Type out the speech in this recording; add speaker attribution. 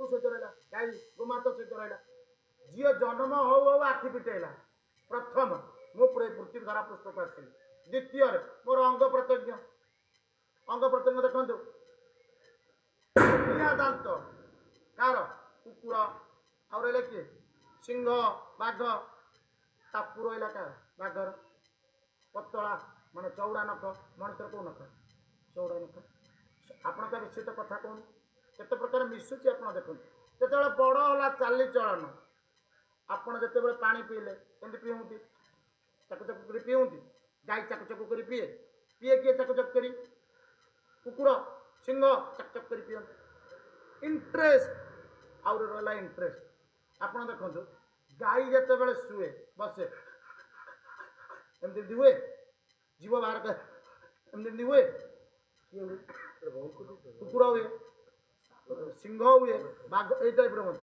Speaker 1: सहित रहा गाई गोमाता सहित रहा झील जन्म हो आखि पिटेला प्रथम मु पृथ्वी धरा पृष्ठ को आसली द्वितीय मोर अंग प्रत्यंग देखो दांत कार कुकुर आउ रहा किए सिंह बाघ टापू रहा कार बाघर पतला मान चौड़ा नख मनुष्य कौ नख चौड़ा नख आपण विषय कथा कहूँ केत प्रकार मिशुची आप देखते जो बड़ है चाली चलन आपड़ जिते पा पीले कमी पीऊँगी चाकू कर पीऊँगी गाई चाकू चाकू कर पीए पीए किए चाकू चाकू कर कुकुर सिंह चकचक कर पीए इंटरेस्ट आउ रहा इंटरेस्ट आप देखो गाई जिते बड़े शुए बसे एमती हुए जीव बाहर एमती हुए कुकुर हुए सिंह हुए बाघ ये टाइप